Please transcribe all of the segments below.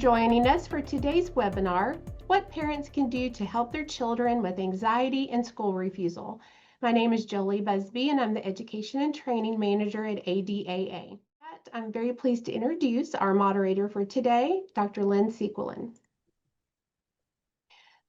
joining us for today's webinar, What Parents Can Do to Help Their Children with Anxiety and School Refusal. My name is Jolie Busby, and I'm the Education and Training Manager at ADAA. I'm very pleased to introduce our moderator for today, Dr. Lynn Sequelin.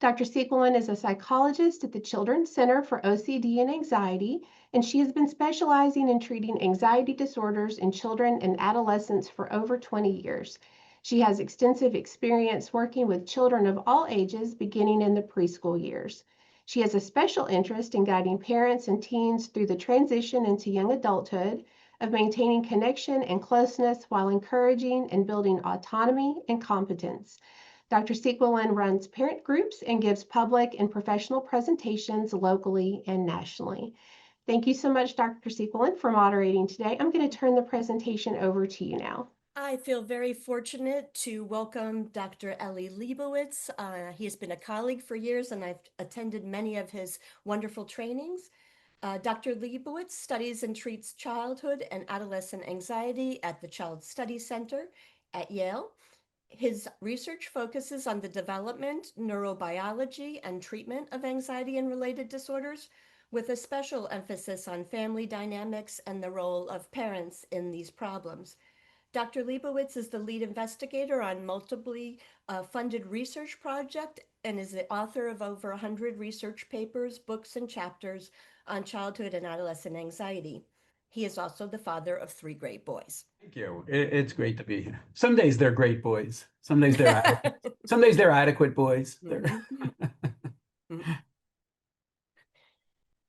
Dr. Sequelin is a psychologist at the Children's Center for OCD and Anxiety, and she has been specializing in treating anxiety disorders in children and adolescents for over 20 years. She has extensive experience working with children of all ages, beginning in the preschool years. She has a special interest in guiding parents and teens through the transition into young adulthood, of maintaining connection and closeness while encouraging and building autonomy and competence. Dr. Sequelin runs parent groups and gives public and professional presentations locally and nationally. Thank you so much, Dr. Sequelin, for moderating today. I'm going to turn the presentation over to you now. I feel very fortunate to welcome Dr. Eli Lebowitz. He has been a colleague for years, and I've attended many of his wonderful trainings. Dr. Lebowitz studies and treats childhood and adolescent anxiety at the Child Study Center at Yale. His research focuses on the development, neurobiology, and treatment of anxiety and related disorders, with a special emphasis on family dynamics and the role of parents in these problems. Dr. Lebowitz is the lead investigator on multiply funded research project and is the author of over 100 research papers, books, and chapters on childhood and adolescent anxiety. He is also the father of 3 great boys. Thank you. It's great to be here. Some days they're great boys. Some days they're adequate. Some days they're adequate boys.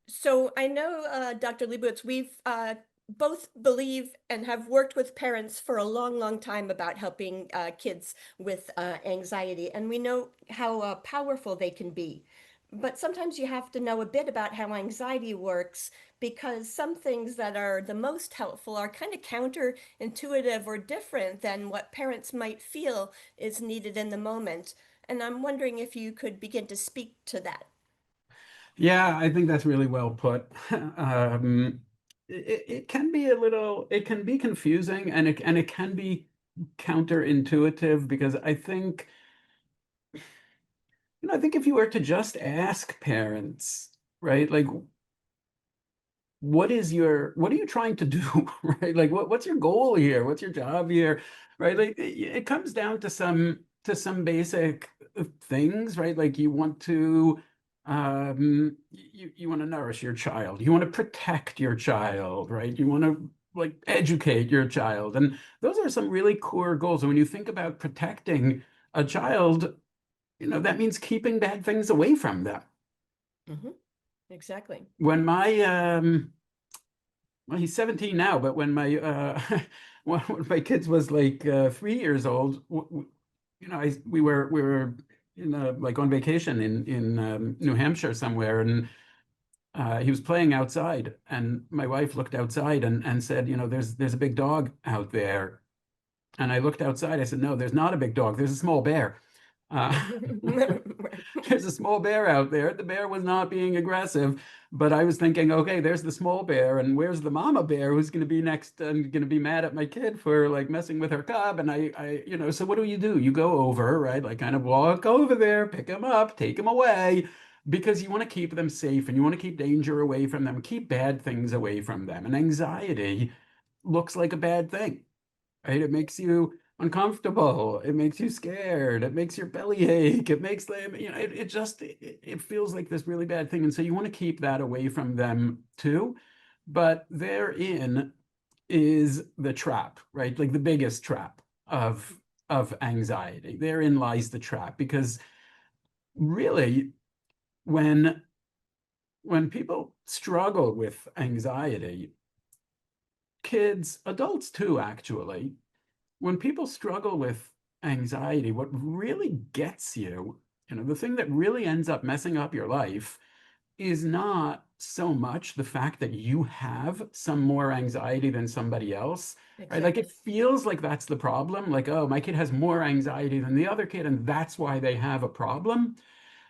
So I know, Dr. Lebowitz, we've both believe and have worked with parents for a long, long time about helping kids with anxiety, and we know how powerful they can be. But sometimes you have to know a bit about how anxiety works, because some things that are the most helpful are kind of counterintuitive or different than what parents might feel is needed in the moment. And I'm wondering if you could begin to speak to that. Yeah, I think that's really well put. It can be it can be confusing, and it can be counterintuitive, because I think if you were to just ask parents, right, like, what are you trying to do, right? Like, what's your goal here? What's your job here, right? Like, it comes down to some basic things, right? Like, you want to you want to nourish your child, you want to protect your child, right? You want to, like, educate your child, and those are some really core goals. And when you think about protecting a child, that means keeping bad things away from them. Mm-hmm. Exactly. When my well, he's 17 now, but when my one of my kids was like 3 years old, we were like on vacation in New Hampshire somewhere, and he was playing outside, and my wife looked outside and said, there's a big dog out there. And I looked outside. I said, no, there's not a big dog. There's a small bear. There's a small bear out there. The bear was not being aggressive, but I was thinking, okay, there's the small bear, and where's the mama bear who's going to be next and going to be mad at my kid for, like, messing with her cub? And so what do? You go over, right? Like, kind of walk over there, pick him up, take him away, because you want to keep them safe and you want to keep danger away from them, keep bad things away from them. And anxiety looks like a bad thing, right? It makes you uncomfortable, it makes you scared, it makes your belly ache, it makes them, it feels like this really bad thing. And so you want to keep that away from them too. But therein is the trap, right? Like, the biggest trap of anxiety. Therein lies the trap, because really, when people struggle with anxiety, kids, adults too, actually, when people struggle with anxiety, what really gets you, the thing that really ends up messing up your life, is not so much the fact that you have some more anxiety than somebody else, Exactly. right? Like, it feels like that's the problem. Like, oh, my kid has more anxiety than the other kid, and that's why they have a problem.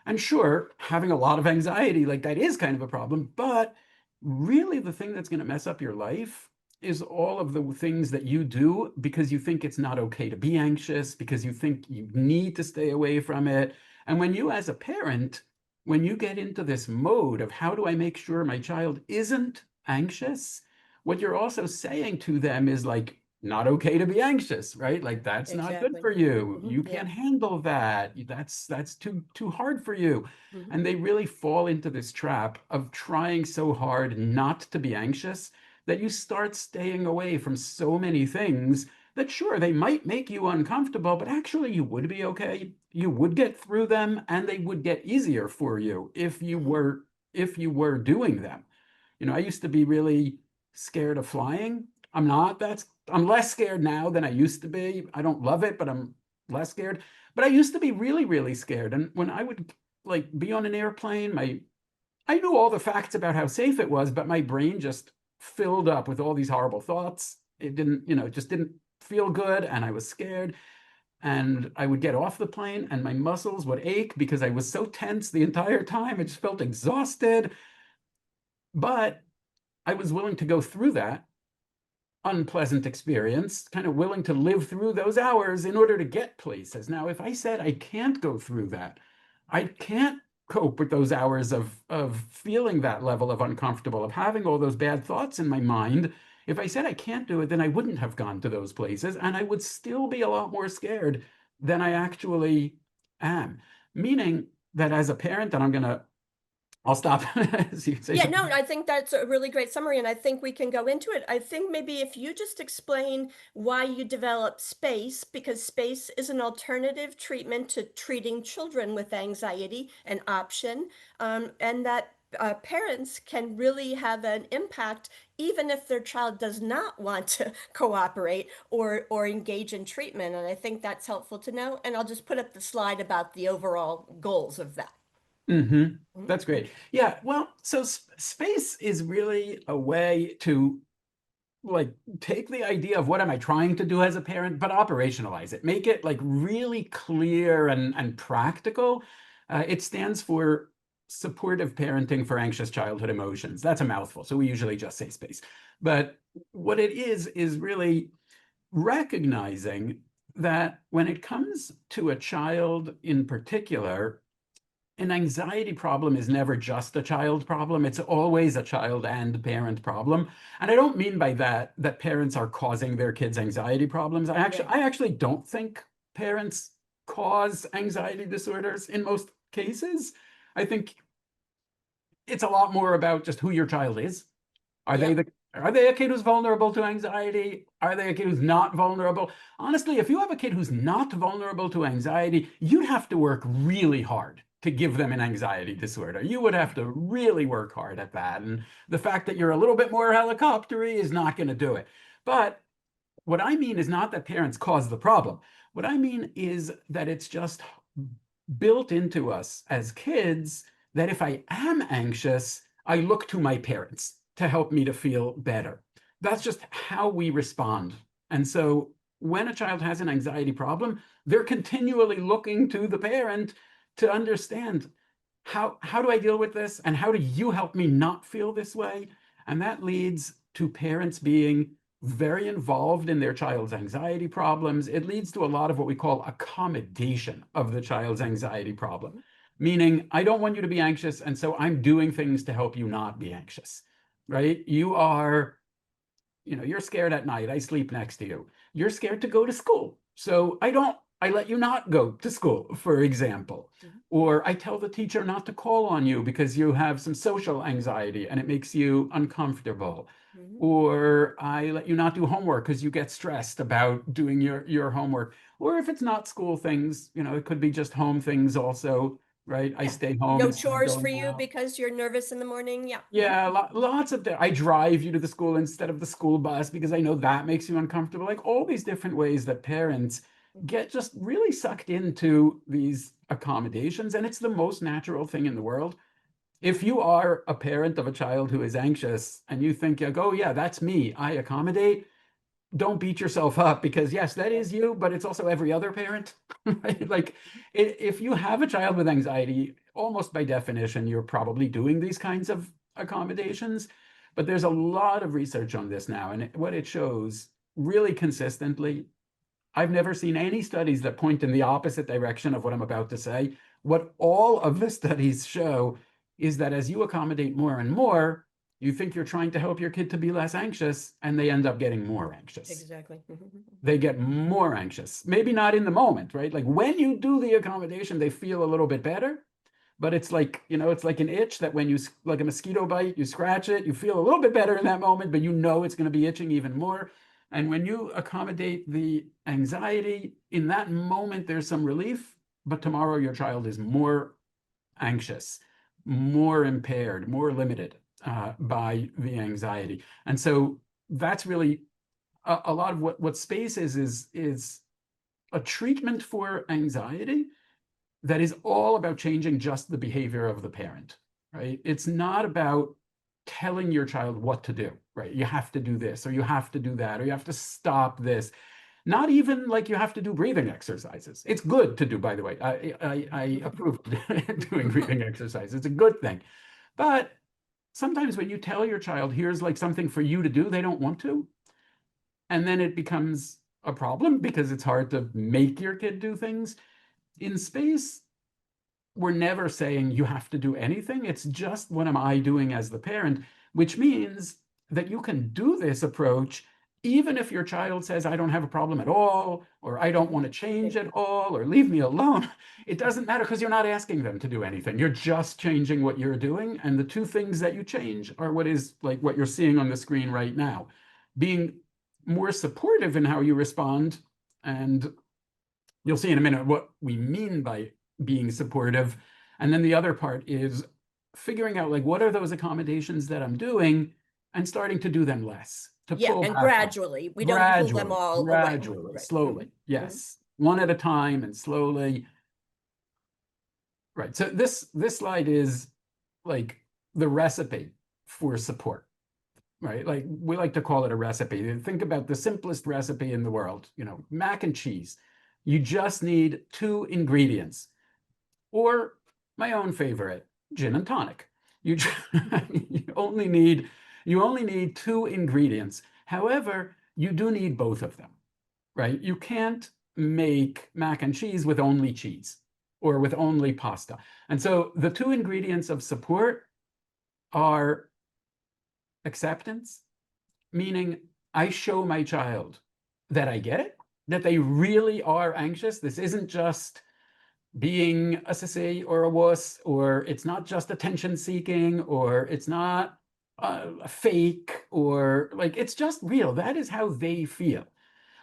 And sure, having a lot of anxiety, like, that is kind of a problem, but really the thing that's going to mess up your life is all of the things that you do because you think it's not okay to be anxious, because you think you need to stay away from it. And when you, as a parent, when you get into this mode of how do I make sure my child isn't anxious, what you're also saying to them is like, not okay to be anxious, right? Like that's not good Exactly. for you. Mhm. You Yeah. can't handle that. That's too hard for you. Mhm. And they really fall into this trap of trying so hard not to be anxious that you start staying away from so many things that sure, they might make you uncomfortable, but actually you would be okay. You would get through them and they would get easier for you Mhm. if you were doing them. You know, I used to be really scared of flying. I'm not. I'm less scared now than I used to be. I don't love it, but I'm less scared. But I used to be really, really scared. And when I would like be on an airplane, I knew all the facts about how safe it was, but my brain just filled up with all these horrible thoughts. It didn't, it just didn't feel good, and I was scared. And I would get off the plane and my muscles would ache because I was so tense the entire time. I just felt exhausted. But I was willing to go through that unpleasant experience, kind of willing to live through those hours in order to get places. Now, if I said I can't go through that, I can't cope with those hours of feeling that level of uncomfortable, of having all those bad thoughts in my mind. If I said I can't do it, then I wouldn't have gone to those places, and I would still be a lot more scared than I actually am. Meaning that as a parent, and I'll stop as you say Yeah, no, something. I think that's a really great summary, and I think we can go into it. I think maybe if you just explain why you developed space, because space is an alternative treatment to treating children with anxiety, an option, and that parents can really have an impact even if their child does not want to cooperate or engage in treatment. And I think that's helpful to know. And I'll just put up the slide about the overall goals of that. Mm-hmm. Mhm. That's great. Yeah, well, so space is really a way to like take the idea of what am I trying to do as a parent, but operationalize it, make it like really clear and practical. It stands for supportive parenting for anxious childhood emotions. That's a mouthful, so we usually just say space. But what it is really recognizing that when it comes to a child in particular, an anxiety problem is never just a child problem. It's always a child and parent problem. And I don't mean by that that parents are causing their kids anxiety problems. Yeah. I actually don't think parents cause anxiety disorders in most cases. I think it's a lot more about just who your child is. Are they Yep. the are they a kid who's vulnerable to anxiety? Are they a kid who's not vulnerable? Honestly, if you have a kid who's not vulnerable to anxiety, you'd have to work really hard to give them an anxiety disorder. You would have to really work hard at that. And the fact that you're a little bit more helicoptery is not going to do it. But what I mean is not that parents cause the problem. What I mean is that it's just built into us as kids that if I am anxious, I look to my parents to help me to feel better. That's just how we respond. And so when a child has an anxiety problem, they're continually looking to the parent to understand how do I deal with this and how do you help me not feel this way? And that leads to parents being very involved in their child's anxiety problems. It leads to a lot of what we call accommodation of the child's anxiety problem, Mhm. meaning I don't want you to be anxious, and so I'm doing things to help you not be anxious, right? You're scared at night. I sleep next to you. You're scared to go to school. So I let you not go to school, for example. Mhm. Or I tell the teacher not to call on you because you have some social anxiety and it makes you uncomfortable. Mhm. Or I let you not do homework because you get stressed about doing your homework. Or if it's not school things, it could be just home things also, right? I Yeah. stay home No instead of chores for going you out. because you're nervous in the morning. Yeah. Mhm. Yeah, lots of I drive you to the school instead of the school bus because I know that makes you uncomfortable. Like all these different ways that parents Mhm. get just really sucked into these accommodations, and it's the most natural thing in the world. If you are a parent of a child who is anxious and you think, like, oh yeah, that's me, I accommodate, don't beat yourself up because yes, that Yeah. is you, but it's also every other parent, right? Like if you have a child with anxiety, almost by definition, you're probably doing these kinds of accommodations. But there's a lot of research on this now, and what it shows really consistently, I've never seen any studies that point in the opposite direction of what I'm about to say. What all of the studies show is that as you accommodate more and more, you think you're trying to help your kid to be less anxious, and they end up getting more anxious. Exactly. They get more anxious. Maybe not in the moment, right? Like when you do the accommodation, they feel a little bit better, but it's like, it's like an itch that when you, like a mosquito bite, you scratch it, you feel a little bit better in that moment, but it's going to be itching even more. And when you accommodate the anxiety, in that moment, there's some relief, but tomorrow your child is more anxious, more impaired, more limited by the anxiety. And so that's really a lot of what space is a treatment for anxiety that is all about changing just the behavior of the parent, right? It's not about telling your child what to do, right? You have to do this, or you have to do that, or you have to stop this. Not even like you have to do breathing exercises. It's good to do, by the way. I approve of doing breathing exercises. It's a good thing. But sometimes when you tell your child, here's like something for you to do, they don't want to. And then it becomes a problem because it's hard to make your kid do things. In space, we're never saying you have to do anything. It's just, what am I doing as the parent? Which means that you can do this approach even if your child says, I don't have a problem at all, or I don't want to change at all, or leave me alone. It doesn't matter because you're not asking them to do anything. You're just changing what you're doing. And the two things that you change are what is like what you're seeing on the screen right now. Being more supportive in how you respond. And you'll see in a minute what we mean by being supportive. And then the other part is figuring out like, what are those accommodations that I'm doing, and starting to do them less. To Yeah, pull and back gradually. We don't pull them all away. gradually, Right. slowly. Yes. One at a time and slowly. Right. So this slide is like the recipe for support, right? Like we like to call it a recipe. Think about the simplest recipe in the world, mac and cheese. You just need 2 ingredients, or my own favorite, gin and tonic. You only need 2 ingredients. However, you do need both of them, right? You can't make mac and cheese with only cheese or with only pasta. And so the 2 ingredients of support are acceptance, meaning I show my child that I get it, that they really are anxious. This isn't just being a sissy or a wuss, or it's not just attention seeking, or it's not a fake, or like, it's just real. That is how they feel.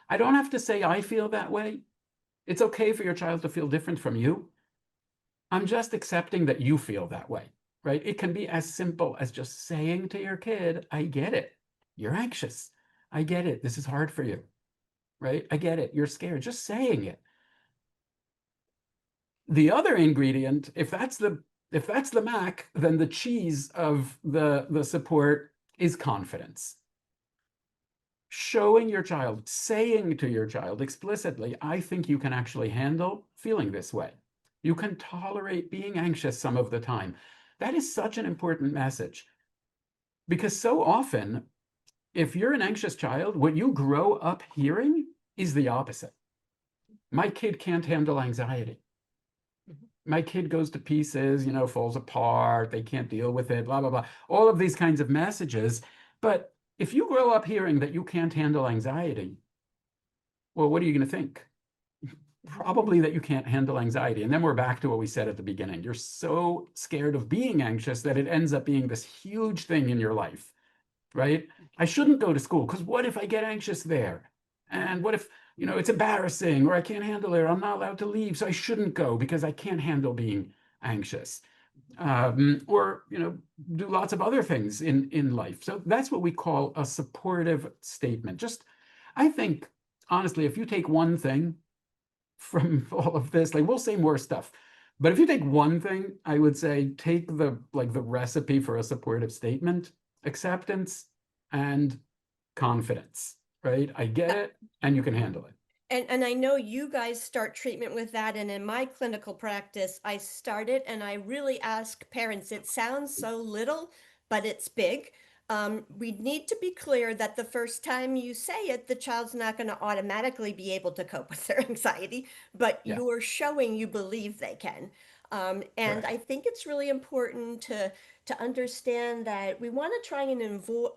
I don't have to say I feel that way. It's okay for your child to feel different from you. I'm just accepting that you feel that way, right? It can be as simple as just saying to your kid, I get it. You're anxious. I get it. This is hard for you, right? I get it. You're scared. Just saying it. The other ingredient, if that's the mac, then the cheese of the support is confidence. Showing your child, saying to your child explicitly, I think you can actually handle feeling this way. You can tolerate being anxious some of the time. That is such an important message, because so often, if you're an anxious child, what you grow up hearing is the opposite. My kid can't handle anxiety. My kid goes to pieces, falls apart, they can't deal with it, blah, blah, blah. All of these kinds of messages. But if you grow up hearing that you can't handle anxiety, well, what are you going to think? Probably that you can't handle anxiety. And then we're back to what we said at the beginning. You're so scared of being anxious that it ends up being this huge thing in your life, right? I shouldn't go to school because what if I get anxious there? And what if, it's embarrassing, or I can't handle it, or I'm not allowed to leave, so I shouldn't go because I can't handle being anxious. Or, do lots of other things in life. So that's what we call a supportive statement. I think, honestly, if you take one thing from all of this, like we'll say more stuff, but if you take one thing, I would say take the recipe for a supportive statement: acceptance and confidence, right? I get it, and you can handle it. And I know you guys start treatment with that. And in my clinical practice, I start it and I really ask parents, it sounds so little, but it's big. We need to be clear that the first time you say it, the child's not going to automatically be able to cope with their anxiety, but Yeah, you're showing you believe they can. And correct. I think it's really important to understand that we want to try and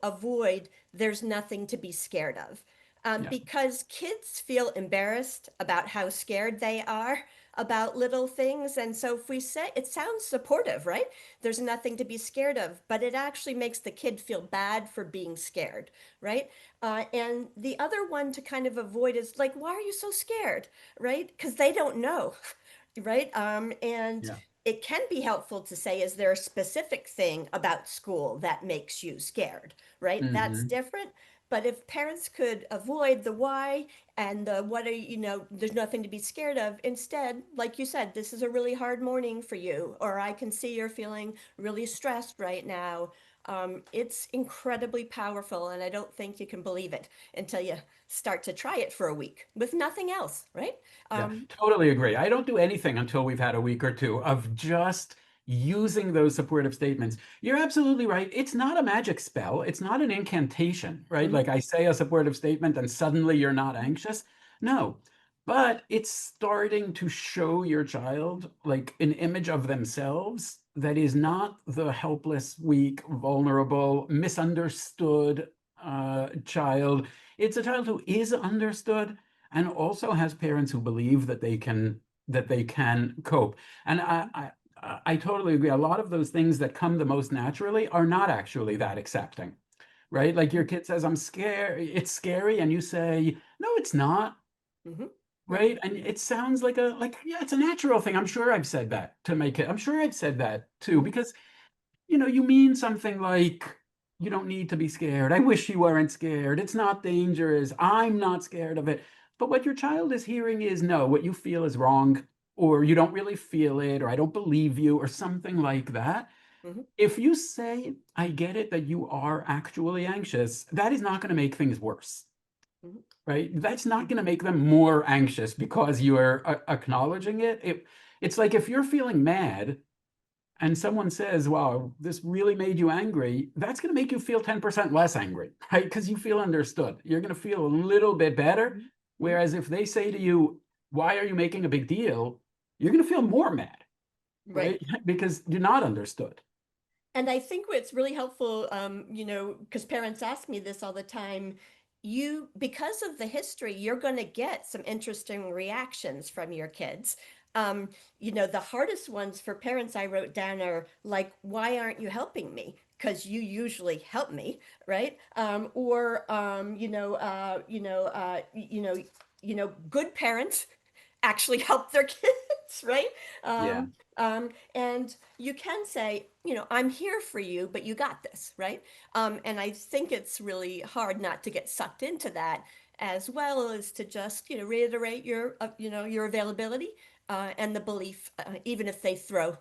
avoid there's nothing to be scared of. Yeah. Because kids feel embarrassed about how scared they are about little things. And so if we say it sounds supportive, right? There's nothing to be scared of, but it actually makes the kid feel bad for being scared, right? And the other one to kind of avoid is like, why are you so scared, right? Because they don't know, right? And Yeah. it can be helpful to say, is there a specific thing about school that makes you scared, right? That's Hmm. different. But if parents could avoid the why and the what are there's nothing to be scared of. Instead, like you said, this is a really hard morning for you, or I can see you're feeling really stressed right now. It's incredibly powerful, and I don't think you can believe it until you start to try it for a week with nothing else, right? Yeah, Um, totally agree. I don't do anything until we've had a week or two of just using those supportive statements. You're absolutely right. It's not a magic spell. It's not an incantation, right? mhm, Like I say a supportive statement and suddenly you're not mhm, anxious. No, but it's starting to show your child like an image of themselves that is not the helpless, weak, vulnerable, misunderstood child. It's a child who is understood and also has parents who believe that they can cope. And I totally agree. A lot of those things that come the most naturally are not actually that accepting, right? Like your mhm, kid says, "I'm scared. It's scary," and you say, "No, it's not." mhm. Right. Right? And it sounds like yeah, it's a natural thing. I'm sure I've said that to my kid. I'm sure I've said that too, Mhm, because you mean something like, you don't need to be scared. I wish you weren't scared. It's not dangerous. I'm not scared of it. But what your child is hearing is, no, what you feel is wrong, or you don't really feel it, or I don't believe you, or something like that. mhm, If you say, I get it that you are actually anxious, that is not going to make things worse, mhm, right? That's not going to make them more anxious because you are acknowledging it. It's like if you're feeling mad and someone says, wow, this really made you angry, that's going to make you feel 10% less angry, right? Because you feel understood. You're going to feel a little bit better. mhm, mhm. Whereas if they say to you, why are you making a big deal? You're going to feel more mad, Right. right? Because you're not understood. And I think what's really helpful, because parents ask me this all the time, because of the history, you're going to get some interesting reactions from your kids. Um, the hardest ones for parents I wrote down are like, why aren't you helping me? Because you usually help me, right? Or good parents actually help their kids, right? Yeah. And you can say, I'm here for you, but you got this, right? And I think it's really hard not to get sucked into that, as well as to just, reiterate your availability and the belief, even if they throw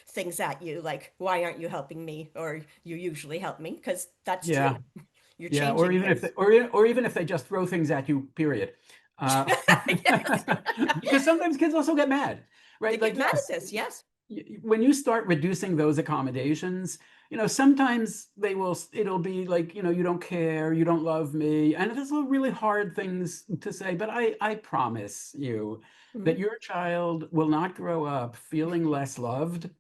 things at you, like, why aren't you helping me? Or you usually help me, because that's true. Yeah. You're Yeah, or changing even if they, things. or even if they just throw things at you, period. Uh, Yes. because sometimes kids also get mad, They right? get Like, mad at yes, this, yes. when you start reducing those accommodations, sometimes it'll be like, you don't care, you don't love me, and those are really hard things to say. But I promise you Mhm, that your child will not grow up feeling less loved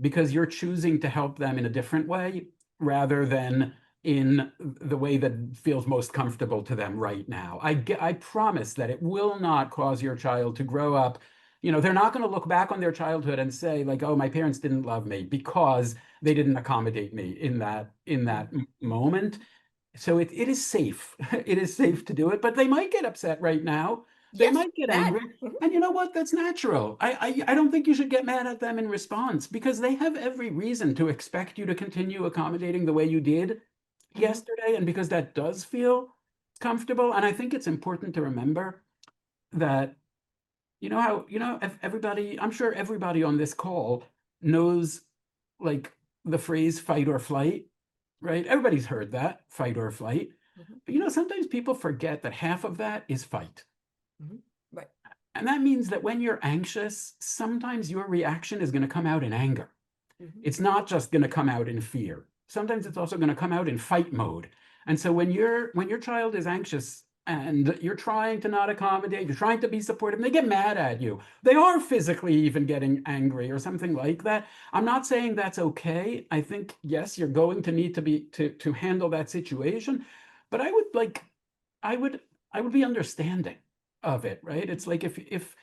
because you're choosing to help them in a different way rather than in the way that feels most comfortable to them right now. I promise that it will not cause your child to grow up. They're not going to look back on their childhood and say like, "Oh, my parents didn't love me because they didn't accommodate me in that mhm, moment." So it is safe. It is mhm. safe to do it, but they might get upset right now. They Yes, might get mad. angry. And you know what? That's natural. I don't think you should get mad at them in response because they have every reason to expect you to continue accommodating the way you did Mhm, yesterday. And because that does feel comfortable. And I think it's important to remember that, everybody, I'm sure everybody on this call knows like the phrase fight or flight, right? Everybody's heard that, fight or flight. mhm, But sometimes people forget that half of that is fight. mhm. Right. And that means that when you're anxious, sometimes your reaction is going to come out in anger. Mhm, It's not just going to come out in fear. sometimes it's also going to come out in fight mode. And so when your child is anxious and you're trying to not accommodate, you're trying to be supportive, and they get mad at you, they are physically even getting angry or something like that. I'm not saying that's okay. I think, yes, you're going to need to be to handle that situation, but I would be understanding of it, right? It's like if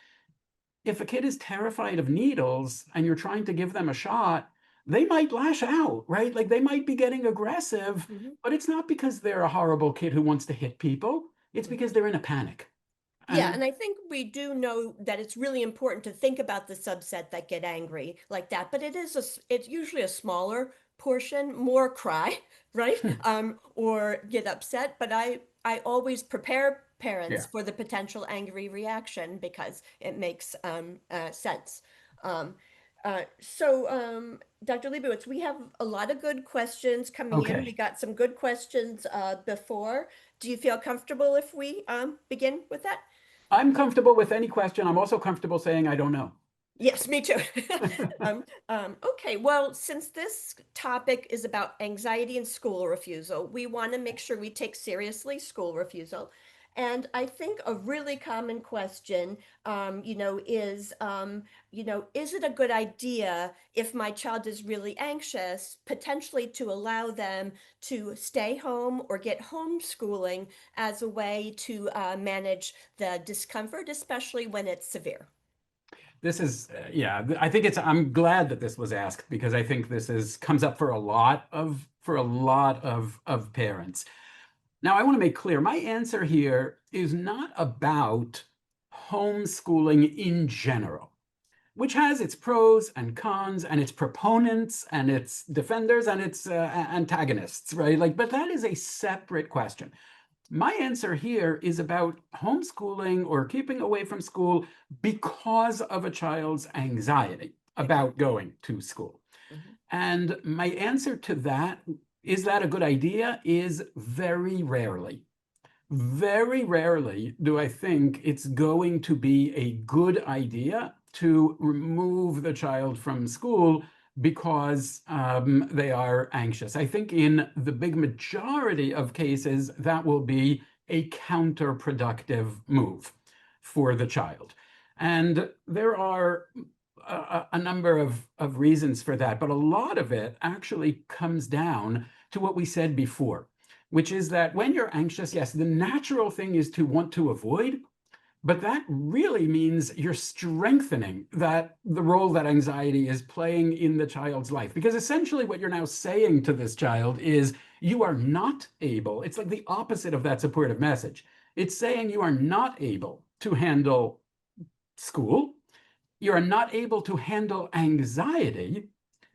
a kid is terrified of needles and you're trying to give them a shot, they might lash out, right? Like they might be getting aggressive, but it's not because they're a horrible kid who wants to hit people. It's because they're in a panic. Yeah, and I think we do know that it's really important to think about the subset that get angry like that, but it's usually a smaller portion, more cry, right? Or get upset, but I always prepare parents Yeah. for the potential angry reaction because it makes sense. Dr. Lebowitz, we have a lot of good questions coming in. We Okay. got some good questions before. Do you feel comfortable if we begin with that? I'm comfortable with any question. I'm also comfortable saying I don't know. Yes, me too. Okay, well, since this topic is about anxiety and school refusal, we want to make sure we take seriously school refusal. And I think a really common question, is it a good idea if my child is really anxious, potentially to allow them to stay home or get homeschooling as a way to manage the discomfort, especially when it's severe? This is, yeah, I think I'm glad that this was asked because I think comes up for a lot of parents. Now, I want to make clear, my answer here is not about homeschooling in general, which has its pros and cons and its proponents and its defenders and its antagonists, right? Like, but that is a separate question. My answer here is about homeschooling or keeping away from school because of a child's anxiety about going to school. And my answer to that, is that a good idea, is very rarely. Very rarely do I think it's going to be a good idea to remove the child from school because they are anxious. I think in the big majority of cases, that will be a counterproductive move for the child. And there are a number of reasons for that, but a lot of it actually comes down to what we said before, which is that when you're anxious, yes, the natural thing is to want to avoid, but that really means you're strengthening the role that anxiety is playing in the child's life. Because essentially what you're now saying to this child is you are not able, it's like the opposite of that supportive message. It's saying you are not able to handle school, you are not able to handle anxiety,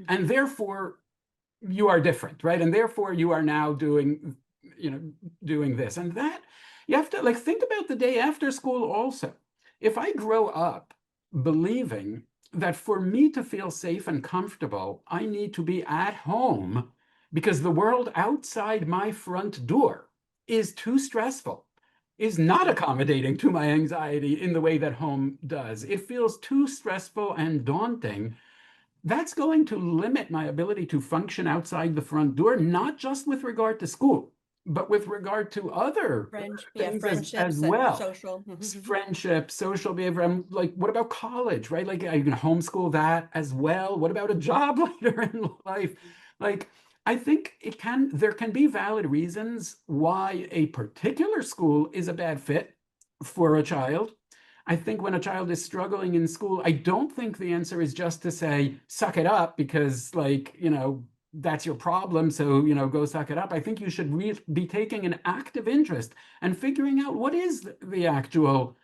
and therefore you are different, right? And therefore you are now doing this. And that you have to think about the day after school also. If I grow up believing that for me to feel safe and comfortable, I need to be at home because the world outside my front door is too stressful, is not accommodating to my anxiety in the way that home does. It feels too stressful and daunting. That's going to limit my ability to function outside the front door, not just with regard to school, but with regard to other things as well. Social. Friendship, social behavior. I'm like, what about college, right? Like, are you going to homeschool that as well? What about a job later in life? Like, I think there can be valid reasons why a particular school is a bad fit for a child. I think when a child is struggling in school, I don't think the answer is just to say, suck it up because that's your problem. So, go suck it up. I think you should be taking an active interest and figuring out what is the actual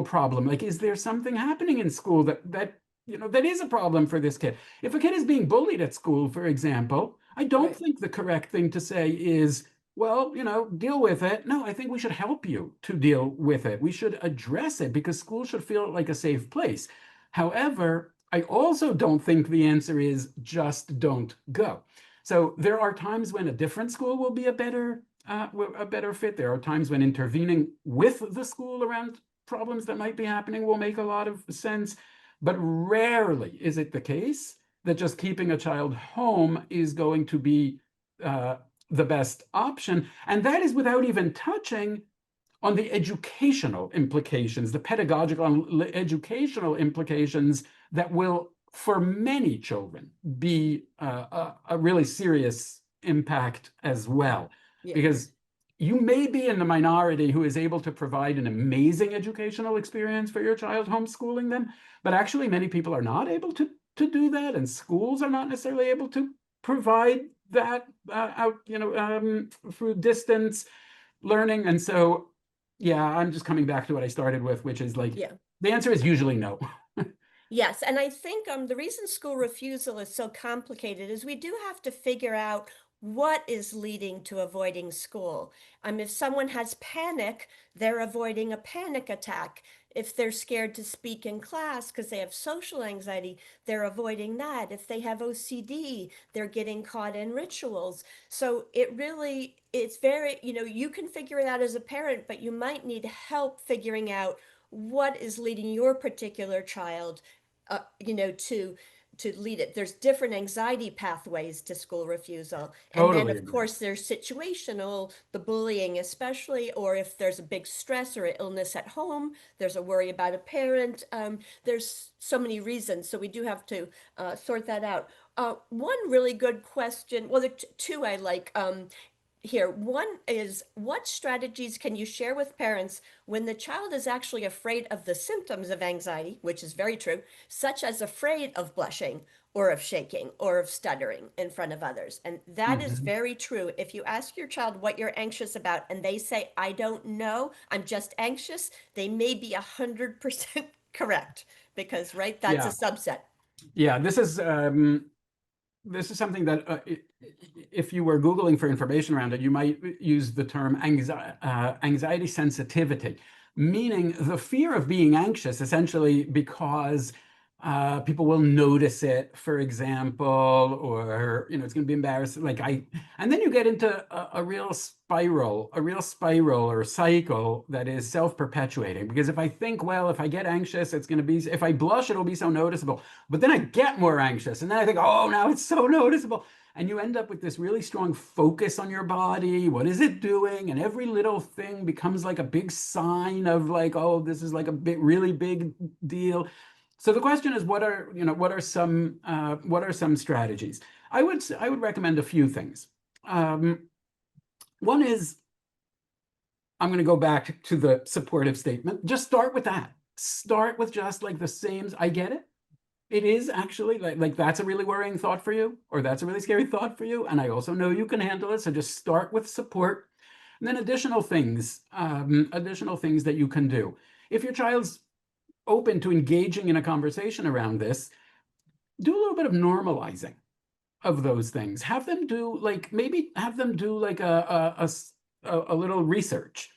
problem? Like, is there something happening in school that is a problem for this kid? If a kid is being bullied at school, for example, I don't think the correct thing to say is, well, deal with it. No, I think we should help you to deal with it. We should address it because school should feel like a safe place. However, I also don't think the answer is just don't go. So there are times when a different school will be a better fit. There are times when intervening with the school around problems that might be happening will make a lot of sense. But rarely is it the case that just keeping a child home is going to be the best option. And that is without even touching on the educational implications, the pedagogical and educational implications that will, for many children, be a really serious impact as well. Yeah. Because you may be in the minority who is able to provide an amazing educational experience for your child homeschooling them, but actually many people are not able to do that, and schools are not necessarily able to provide that out, through distance learning. And so, yeah, I'm just coming back to what I started with, which is like, Yeah. the answer is usually no. Yes, and I think the reason school refusal is so complicated is we do have to figure out what is leading to avoiding school. If someone has panic, they're avoiding a panic attack. If they're scared to speak in class because they have social anxiety, they're avoiding that. If they have OCD, they're getting caught in rituals. So it's very, you can figure it out as a parent, but you might need help figuring out what is leading your particular child to lead it. There's different anxiety pathways to school refusal. And then, Totally of agree. course, there's situational, the bullying especially, or if there's a big stress or an illness at home, there's a worry about a parent. There's so many reasons. So we do have to sort that out. One really good question, well, there are two I like. Here. One is, what strategies can you share with parents when the child is actually afraid of the symptoms of anxiety, which is very true, such as afraid of blushing or of shaking or of stuttering in front of others? And that is very true. If you ask your child what you're anxious about and they say, I don't know, I'm just anxious, they may be 100% correct, because, right, that's a Yeah. subset. Yeah, this is something that if you were Googling for information around it, you might use the term anxiety sensitivity, meaning the fear of being anxious, essentially because people will notice it, for example, or it's going to be embarrassing. And then you get into a real spiral or cycle that is self-perpetuating. Because if I think, well, if I get anxious, it's going to be, if I blush, it'll be so noticeable. But then I get more anxious, and then I think, oh, now it's so noticeable. And you end up with this really strong focus on your body. What is it doing? And every little thing becomes like a big sign of like, oh, this is like a really big deal. So the question is, what are some strategies? I would recommend a few things. One is, I'm going to go back to the supportive statement. Just start with that. Start with just like the same. I get it. It is actually like that's a really worrying thought for you, or that's a really scary thought for you. And I also know you can handle it. So just start with support. And then additional things that you can do. If your child's open to engaging in a conversation around this, do a little bit of normalizing of those things. Have them do like a little research.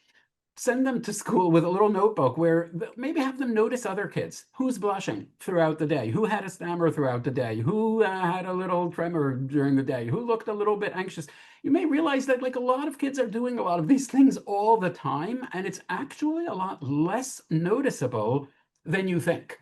Send them to school with a little notebook where maybe have them notice other kids. Who's blushing throughout the day? Who had a stammer throughout the day? Who had a little tremor during the day? Who looked a little bit anxious? You may realize that like a lot of kids are doing a lot of these things all the time, and it's actually a lot less noticeable than you think.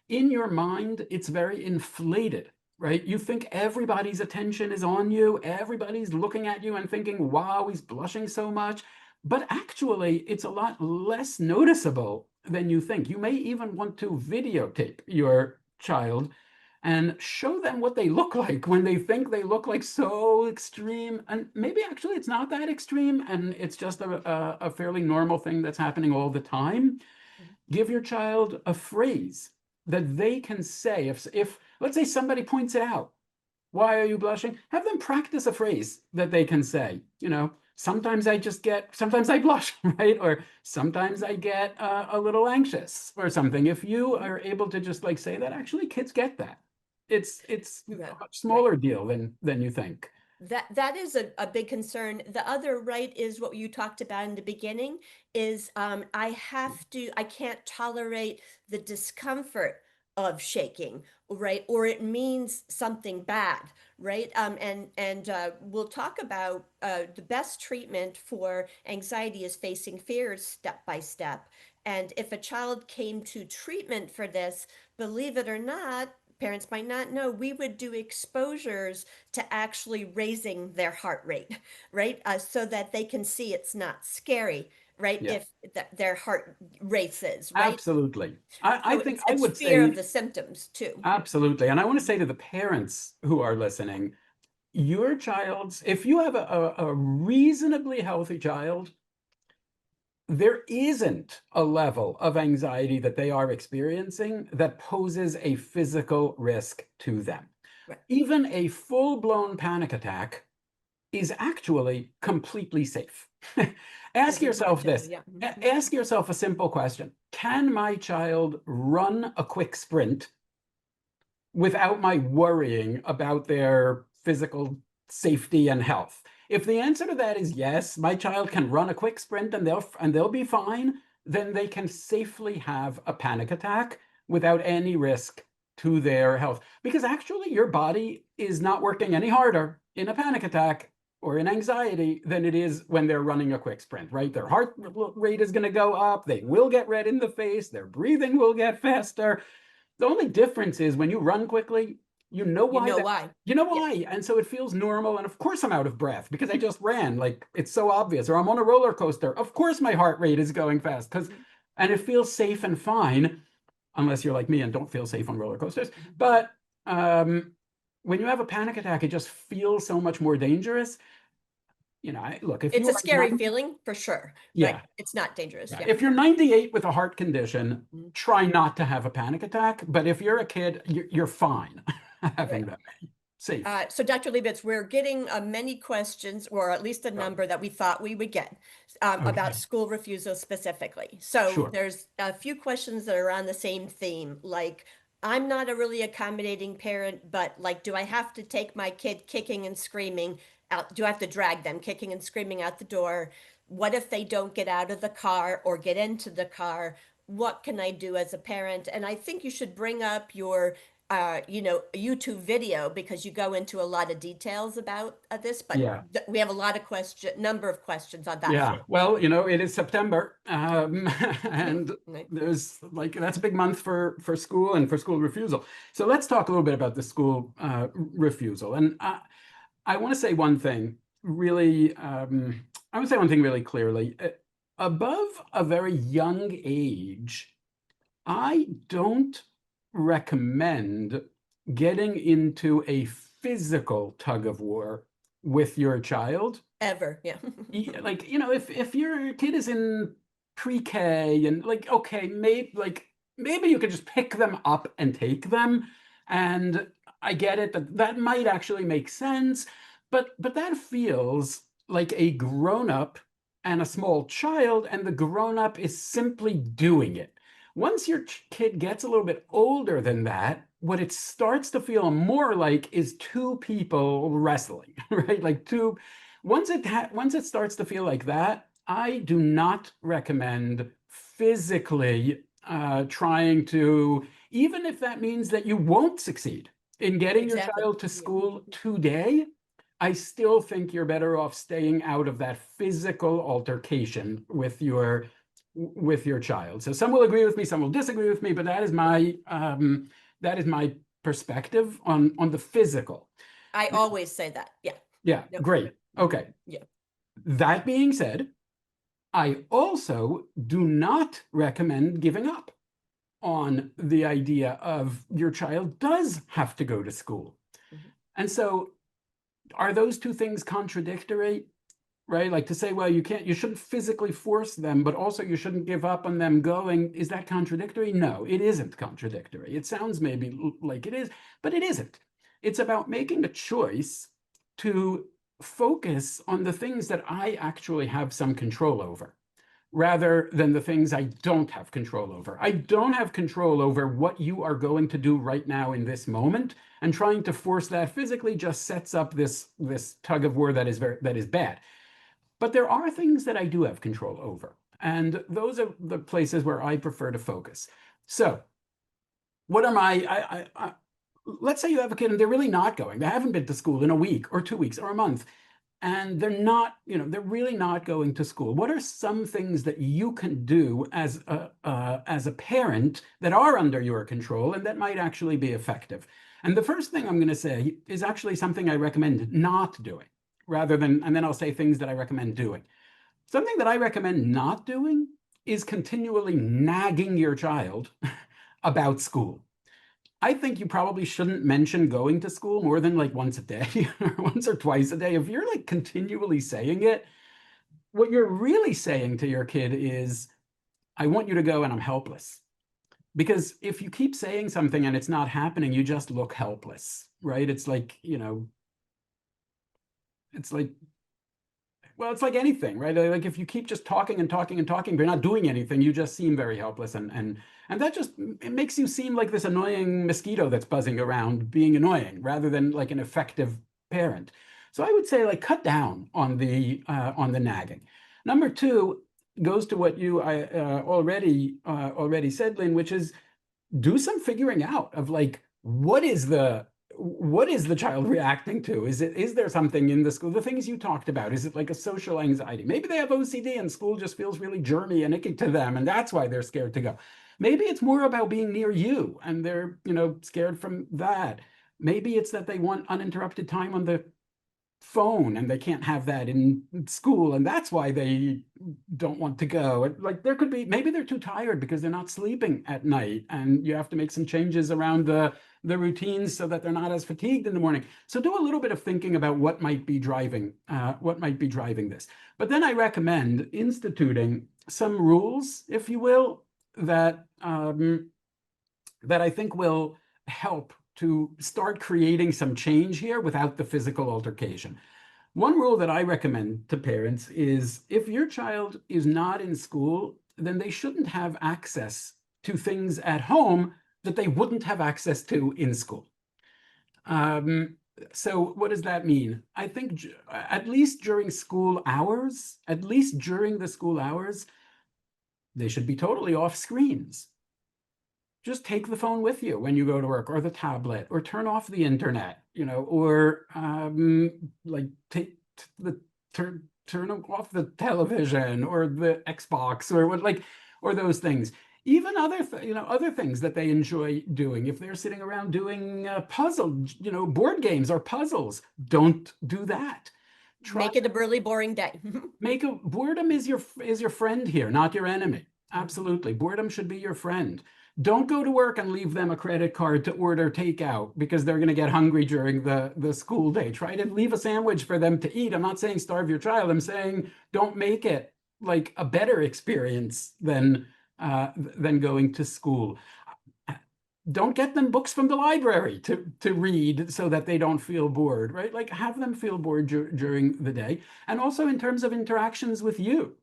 In your mind, it's very inflated, right? You think everybody's attention is on you, everybody's looking at you and thinking, wow, he's blushing so much. But actually, it's a lot less noticeable than you think. You may even want to videotape your child and show them what they look like when they think they look like so extreme. And maybe actually it's not that extreme, and it's just a fairly normal thing that's happening all the time. Give your child a phrase that they can say. If let's say somebody points it out, why are you blushing? Have them practice a phrase that they can say. Sometimes I blush, right? Or sometimes I get a little anxious or something. If you are able to just like say that, actually kids get that. It's a much smaller deal than you think. That is a big concern. The other, right, is what you talked about in the beginning is I can't tolerate the discomfort of shaking, right? Or it means something bad, right? And we'll talk about the best treatment for anxiety is facing fears step by step. And if a child came to treatment for this, believe it or not, parents might not know, we would do exposures to actually raising their heart rate, right? So that they can see it's not scary, right? Yeah, If their heart races, right? absolutely. I So think I it's would fear of say the symptoms too. absolutely. And I want to say to the parents who are listening, your child's, if you have a reasonably healthy child, there isn't a level of anxiety that they are experiencing that poses a physical risk to them. Right. Even a full-blown panic attack is actually completely safe. Ask As you yourself pointed out, this. yeah. Ask yourself a simple question. Can my child run a quick sprint without my worrying about their physical safety and health? If the answer to that is yes, my child can run a quick sprint and they'll be fine, then they can safely have a panic attack without any risk to their health. Because actually your body is not working any harder in a panic attack or in anxiety than it is when they're running a quick sprint, right? Their heart rate is going to go up, they will get red in the face, their breathing will get faster. The only difference is when you run quickly, you know You why know that, why? you know Yeah. why. And so it feels normal. And of course I'm out of breath because I just ran. Like it's so obvious. Or I'm on a roller coaster. Of course my heart rate is going fast because, and it feels safe and fine, unless you're like me and don't feel safe on roller coasters. But when you have a panic attack, it just feels so much more dangerous. You know, look, if It's you're a like scary feeling for sure, right? yeah, It's not dangerous. yeah. Yeah. If you're 98 with a heart condition, Mhm. try not to have a panic attack. But if you're a kid, you're fine having Right. that. Safe. So Dr. Lebowitz, we're getting many questions, or at least a Oh, number that we thought we would get about okay, school refusal specifically. So sure. there's a few questions that are on the same theme, like I'm not a really accommodating parent, but like, do I have to take my kid kicking and screaming out? Do I have to drag them kicking and screaming out the door? What if they don't get out of the car or get into the car? What can I do as a parent? And I think you should bring up your a YouTube video because you go into a lot of details about this, but Yeah. we have a lot of number of questions on that Yeah. front. Well, it is September, and Right. there's like that's a big month for school and for school refusal. So let's talk a little bit about the school refusal. And I want to say one thing really. I would say one thing really clearly. Above a very young age, I don't recommend getting into a physical tug of war with your child. Ever, yeah. Like, if your kid is in pre-K and like, okay, maybe you could just pick them up and take them. And I get it that might actually make sense, but that feels like a grown-up and a small child, and the grown-up is simply doing it. Once your kid gets a little bit older than that, what it starts to feel more like is two people wrestling, right? Like once it starts to feel like that, I do not recommend physically trying to, even if that means that you won't succeed in getting your Exactly. child to Yeah. school today. I still think you're better off staying out of that physical altercation with your child. So some will agree with me, some will disagree with me, but that is my perspective on the physical. I always say that. Yeah. Yeah, Yep. great. Okay. Yeah. That being said, I also do not recommend giving up on the idea of your child does have to go to school. Mhm. And so are those two things contradictory? Right? Like to say, well, you shouldn't physically force them, but also you shouldn't give up on them going. Is that contradictory? No, it isn't contradictory. It sounds maybe like it is, but it isn't. It's about making a choice to focus on the things that I actually have some control over, rather than the things I don't have control over. I don't have control over what you are going to do right now in this moment, and trying to force that physically just sets up this tug of war that is bad. But there are things that I do have control over, and those are the places where I prefer to focus. So what am let's say you have a kid and they're really not going. They haven't been to school in a week or 2 weeks or a month. and they're not, they're really not going to school. What are some things that you can do as a parent that are under your control and that might actually be effective? And the first thing I'm going to say is actually something I recommend not doing, and then I'll say things that I recommend doing. Something that I recommend not doing is continually nagging your child about school. I think you probably shouldn't mention going to school more than like once a day or once or twice a day. If you're like continually saying it, what you're really saying to your kid is, I want you to go and I'm helpless. Because if you keep saying something and it's not happening, you just look helpless, right? It's like, it's like, well, it's like anything, right? Like if you keep just talking and talking and talking, but you're not doing anything, you just seem very helpless. And that just, it makes you seem like this annoying mosquito that's buzzing around being annoying rather than like an effective parent. So I would say like cut down on the nagging. Number two goes to what you already said, Lynn, which is do some figuring out of like, what is the child reacting to? Is there something in the school, the things you talked about? Is it like a social anxiety? Maybe they have OCD and school just feels really germy and icky to them, and that's why they're scared to go. Maybe it's more about being near you and they're, scared from that. Maybe it's that they want uninterrupted time on the phone and they can't have that in school, and that's why they don't want to go. Like there could be, maybe they're too tired because they're not sleeping at night and you have to make some changes around the routines so that they're not as fatigued in the morning. So do a little bit of thinking about what might be driving this. But then I recommend instituting some rules, if you will, that that I think will help to start creating some change here without the physical altercation. One rule that I recommend to parents is if your child is not in school, then they shouldn't have access to things at home that they wouldn't have access to in school. So what does that mean? I think at least during school hours, they should be totally off screens. Just take the phone with you when you go to work, or the tablet, or turn off the internet, or like turn off the television or the Xbox or or those things. Even other things that they enjoy doing. If they're sitting around doing board games or puzzles, don't do that. Make it a really boring day. Boredom is your friend here, not your enemy. Absolutely. Boredom should be your friend. Don't go to work and leave them a credit card to order takeout because they're going to get hungry during the school day. Try to leave a sandwich for them to eat. I'm not saying starve your child. I'm saying don't make it like a better experience than going to school. Don't get them books from the library to read so that they don't feel bored, right? Like have them feel bored during the day. And also in terms of interactions with you.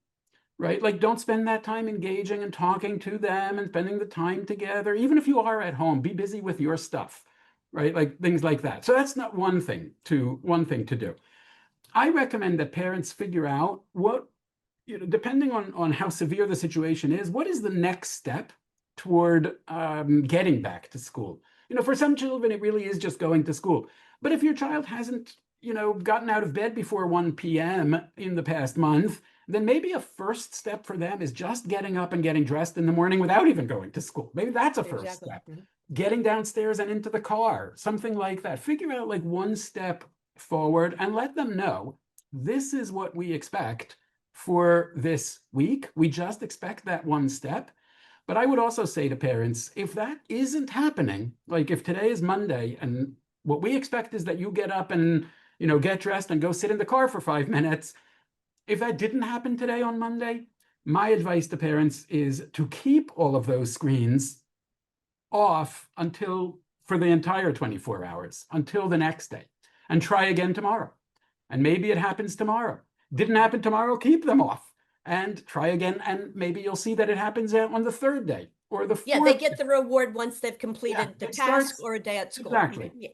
Right? Like don't spend that time engaging and talking to them and spending the time together. Even if you are at home, be busy with your stuff, right? Like things like that. So that's not one thing to do. I recommend that parents figure out what, depending on how severe the situation is, what is the next step toward getting back to school? For some children, it really is just going to school. But if your child hasn't, gotten out of bed before 1 p.m. in the past month, then maybe a first step for them is just getting up and getting dressed in the morning without even going to school. Maybe that's a first step. Getting downstairs and into the car, something like that. Figure out like one step forward and let them know this is what we expect for this week. We just expect that one step. But I would also say to parents, if that isn't happening, like if today is Monday and what we expect is that you get up and, get dressed and go sit in the car for 5 minutes, if that didn't happen today on Monday, my advice to parents is to keep all of those screens off for the entire 24 hours, until the next day, and try again tomorrow. And maybe it happens tomorrow. Didn't happen tomorrow, keep them off and try again. And maybe you'll see that it happens on the third day or the fourth. Yeah, they get the reward once they've completed the task or a day at school. Exactly. Yeah.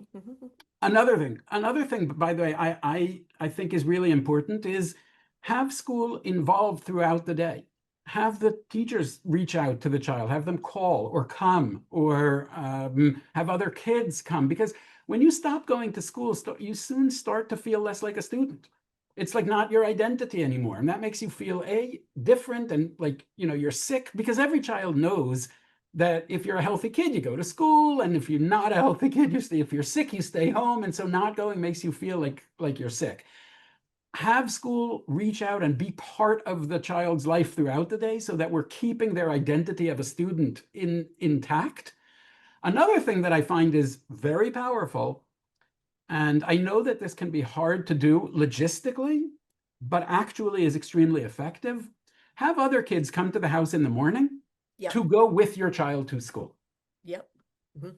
Another thing, by the way, I think is really important is have school involved throughout the day. Have the teachers reach out to the child, have them call or come, or have other kids come. Because when you stop going to school, you soon start to feel less like a student. It's like not your identity anymore. And that makes you feel different and like, you're sick, because every child knows that if you're a healthy kid, you go to school. And if you're not a healthy kid, if you're sick, you stay home. And so not going makes you feel like you're sick. Have school reach out and be part of the child's life throughout the day so that we're keeping their identity of a student intact. Another thing that I find is very powerful, and I know that this can be hard to do logistically, but actually is extremely effective. Have other kids come to the house in the morning Yep. to go with your child to school. Yep. Mhm.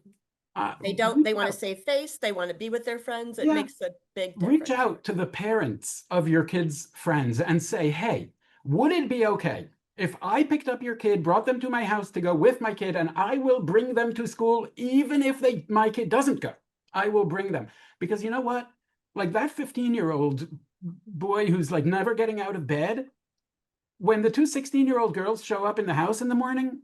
Reach They want to out. save face. They want to be with their friends. It Yeah. makes a big Reach difference. out to the parents of your kids' friends and say, hey, would it be okay if I picked up your kid, brought them to my house to go with my kid, and I will bring them to school even if my kid doesn't go? I will bring them. Because you know what? Like that 15-year-old boy who's like never getting out of bed, when the two 16-year-old girls show up in the house in the morning,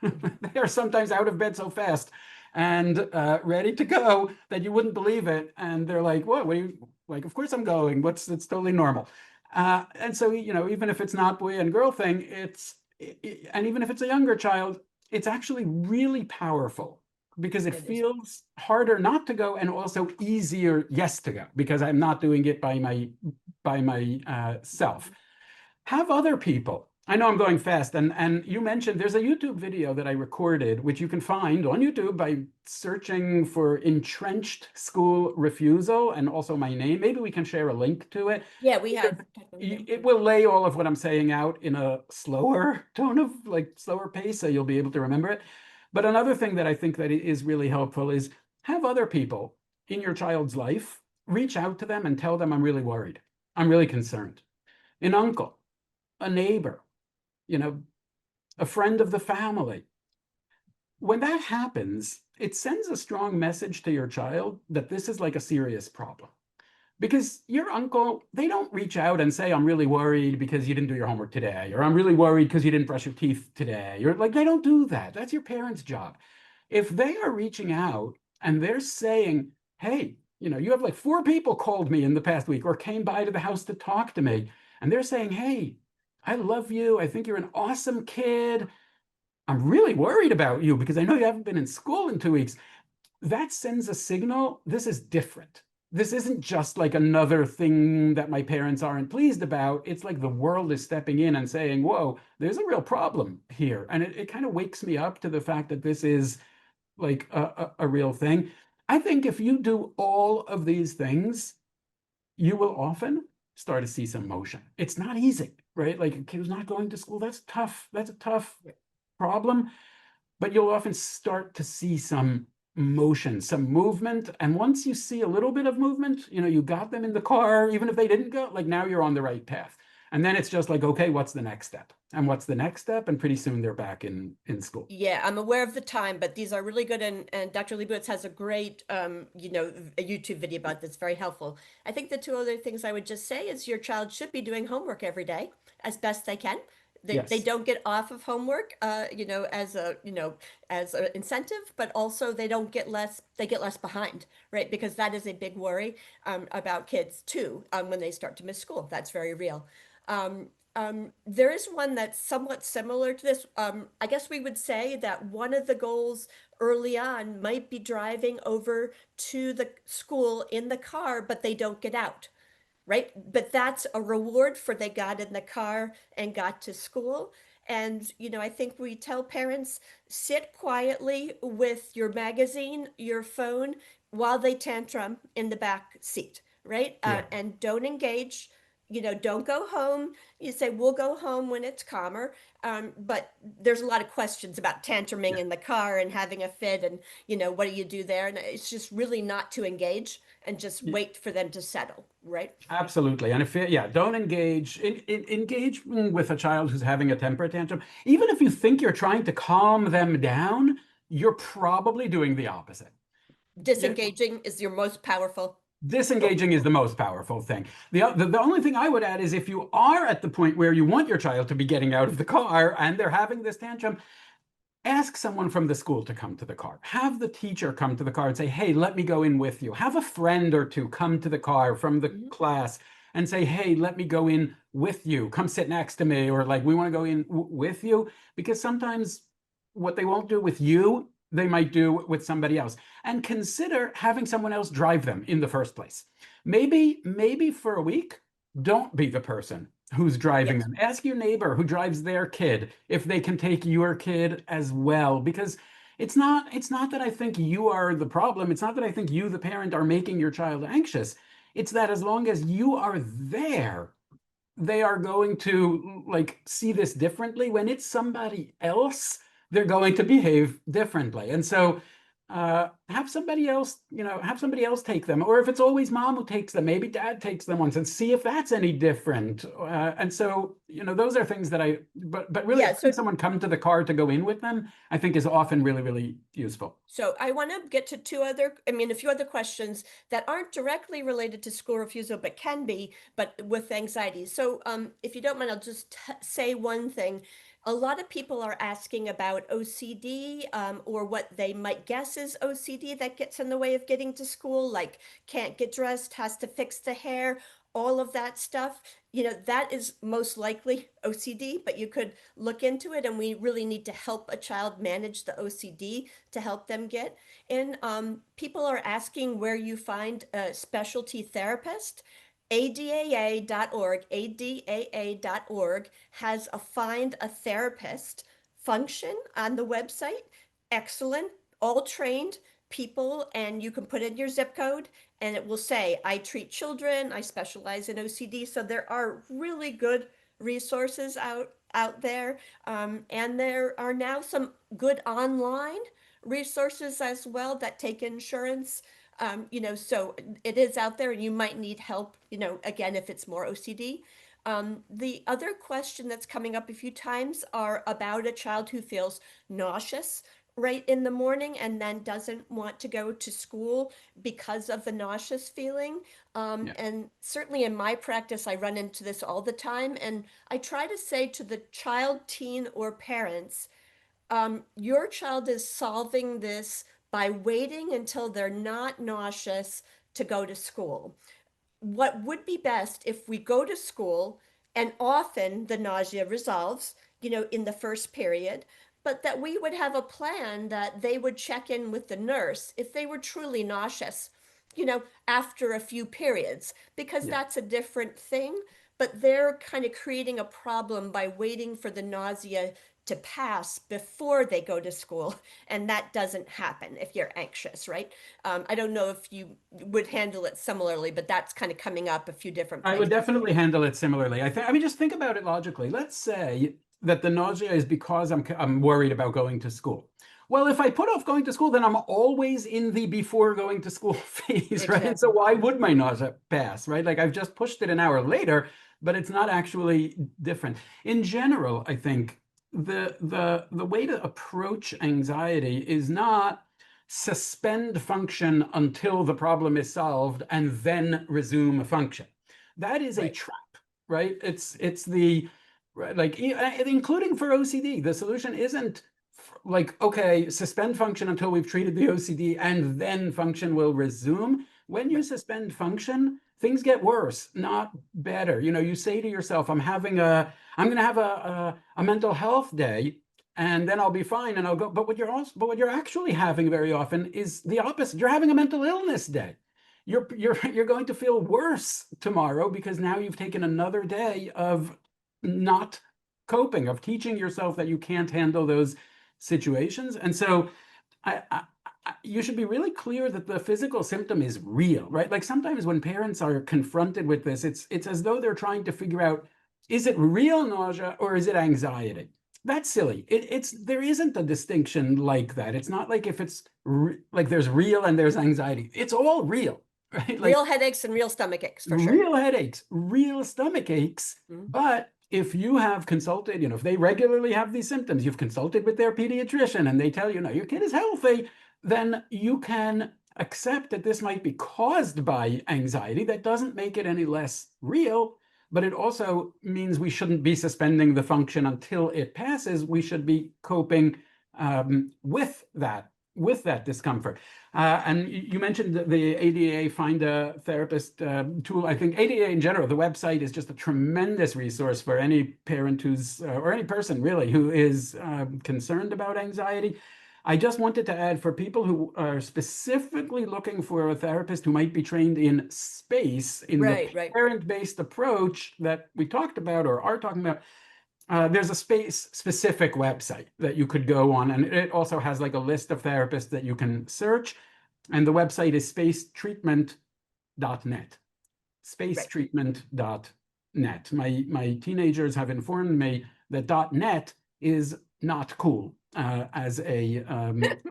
they are sometimes out of bed so fast and ready to go that you wouldn't believe it. And they're like, what are you like? Of course I'm going. It's totally normal. And so, even if it's not boy and girl thing, and even if it's a younger child, it's actually really powerful because it feels harder not to go and also easier, yes, to go, because I'm not doing it by myself. Have other people. I know I'm going fast, and you mentioned there's a YouTube video that I recorded, which you can find on YouTube by searching for Entrenched School Refusal and also my name. Maybe we can share a link to it. Yeah, we have. It will lay all of what I'm saying out in a slower tone of slower pace, so you'll be able to remember it. But another thing that I think that is really helpful is have other people in your child's life reach out to them and tell them, I'm really worried. I'm really concerned. An uncle, a neighbor, a friend of the family. When that happens, it sends a strong message to your child that this is like a serious problem. Because your uncle, they don't reach out and say, I'm really worried because you didn't do your homework today, or I'm really worried because you didn't brush your teeth today. Or they don't do that. That's your parents' job. If they are reaching out and they're saying, hey, you have like 4 people called me in the past week or came by to the house to talk to me, and they're saying, hey, I love you. I think you're an awesome kid. I'm really worried about you because I know you haven't been in school in 2 weeks. That sends a signal. This is different. This isn't just like another thing that my parents aren't pleased about. It's like the world is stepping in and saying, whoa, there's a real problem here. And it kind of wakes me up to the fact that this is like a real thing. I think if you do all of these things, you will often start to see some motion. It's not easy, right? Like a kid who's not going to school, that's tough. That's a tough problem. But you'll often start to see some motion, some movement. And once you see a little bit of movement, you got them in the car, even if they didn't go, like now you're on the right path. And then it's just like, okay, what's the next step? And what's the next step? And pretty soon they're back in school. Yeah, I'm aware of the time, but these are really good. And Dr. Lebowitz has a great, a YouTube video about this, very helpful. I think the 2 other things I would just say is your child should be doing homework every day as best they can. They don't get off of homework, as an incentive, but also they get less behind, right? Because that is a big worry about kids too, when they start to miss school. That's very real. There is one that's somewhat similar to this. I guess we would say that one of the goals early on might be driving over to the school in the car, but they don't get out. Right? But that's a reward for they got in the car and got to school. And, I think we tell parents, sit quietly with your magazine, your phone, while they tantrum in the back seat, right? And don't engage, don't go home. You say, we'll go home when it's calmer. But there's a lot of questions about tantruming in the car and having a fit and, what do you do there? And it's just really not to engage and just wait for them to settle, right? Absolutely. And don't engage with a child who's having a temper tantrum. Even if you think you're trying to calm them down, you're probably doing the opposite. Disengaging is your most powerful. Disengaging is the most powerful thing. The only thing I would add is if you are at the point where you want your child to be getting out of the car and they're having this tantrum, ask someone from the school to come to the car. Have the teacher come to the car and say, hey, let me go in with you. Have a friend or 2 come to the car from the class and say, hey, let me go in with you, come sit next to me, or like, we want to go in with you, because sometimes what they won't do with you, they might do with somebody else. And consider having someone else drive them in the first place. Maybe for a week, don't be the person who's driving Yes. them. Ask your neighbor who drives their kid if they can take your kid as well, because it's not that I think you are the problem. It's not that I think you, the parent, are making your child anxious. It's that as long as you are there, they are going to like see this differently. When it's somebody else, they're going to behave differently. And so have somebody else, have somebody else take them. Or if it's always mom who takes them, maybe dad takes them once, and see if that's any different. And so, those are things that but really, Yeah, having someone come to the car to go in with them, I think is often really, really useful. So I want to get to a few other questions that aren't directly related to school refusal, but can be, but with anxiety. So if you don't mind, I'll just say one thing. A lot of people are asking about OCD, or what they might guess is OCD that gets in the way of getting to school, like can't get dressed, has to fix the hair, all of that stuff. That is most likely OCD, but you could look into it, and we really need to help a child manage the OCD to help them get in. People are asking where you find a specialty therapist. ADAA.org has a find a therapist function on the website. Excellent, all trained people, and you can put in your zip code and it will say, I treat children, I specialize in OCD. So there are really good resources out there. And there are now some good online resources as well that take insurance. So it is out there, and you might need help, again, if it's more OCD. The other question that's coming up a few times are about a child who feels nauseous right in the morning and then doesn't want to go to school because of the nauseous feeling. And certainly in my practice, I run into this all the time. And I try to say to the child, teen, or parents, your child is solving this by waiting until they're not nauseous to go to school. What would be best if we go to school, and often the nausea resolves, in the first period, but that we would have a plan that they would check in with the nurse if they were truly nauseous, after a few periods, because that's a different thing. But they're kind of creating a problem by waiting for the nausea to pass before they go to school, and that doesn't happen if you're anxious, right? I don't know if you would handle it similarly, but that's kind of coming up a few different I places. would definitely handle it similarly. Just think about it logically. Let's say that the nausea is because I'm worried about going to school. Well, if I put off going to school, then I'm always in the before going to school phase, right? And so why would my nausea pass, right? Like I've just pushed it an hour later, but it's not actually different. In general, I think the way to approach anxiety is not suspend function until the problem is solved and then resume function. That is a trap, right? It's the like, including for OCD, the solution isn't like, okay, suspend function until we've treated the OCD and then function will resume. When you suspend function, things get worse, not better. You say to yourself, I'm going to have a mental health day, and then I'll be fine and I'll go. But what you're actually having very often is the opposite. You're having a mental illness day. You're going to feel worse tomorrow because now you've taken another day of not coping, of teaching yourself that you can't handle those situations. And so you should be really clear that the physical symptom is real, right? Like sometimes when parents are confronted with this, it's as though they're trying to figure out, is it real nausea or is it anxiety? That's silly. There isn't a distinction like that. It's not like if it's like there's real and there's anxiety. It's all real, right? Like real headaches and real stomach aches, for sure. Real headaches, real stomach aches. But if you have consulted, if they regularly have these symptoms, you've consulted with their pediatrician and they tell you, no, your kid is healthy, then you can accept that this might be caused by anxiety. That doesn't make it any less real, but it also means we shouldn't be suspending the function until it passes. We should be coping with that with that discomfort. And you mentioned the ADA Find a Therapist tool. I think ADA in general, the website is just a tremendous resource for any parent who's, or any person really, who is concerned about anxiety. I just wanted to add, for people who are specifically looking for a therapist who might be trained in space, in the Right. parent-based approach that we talked about or are talking about, there's a space-specific website that you could go on, and it also has like a list of therapists that you can search. And the website is spacetreatment.net. Spacetreatment.net. My teenagers have informed me that .net is not cool as a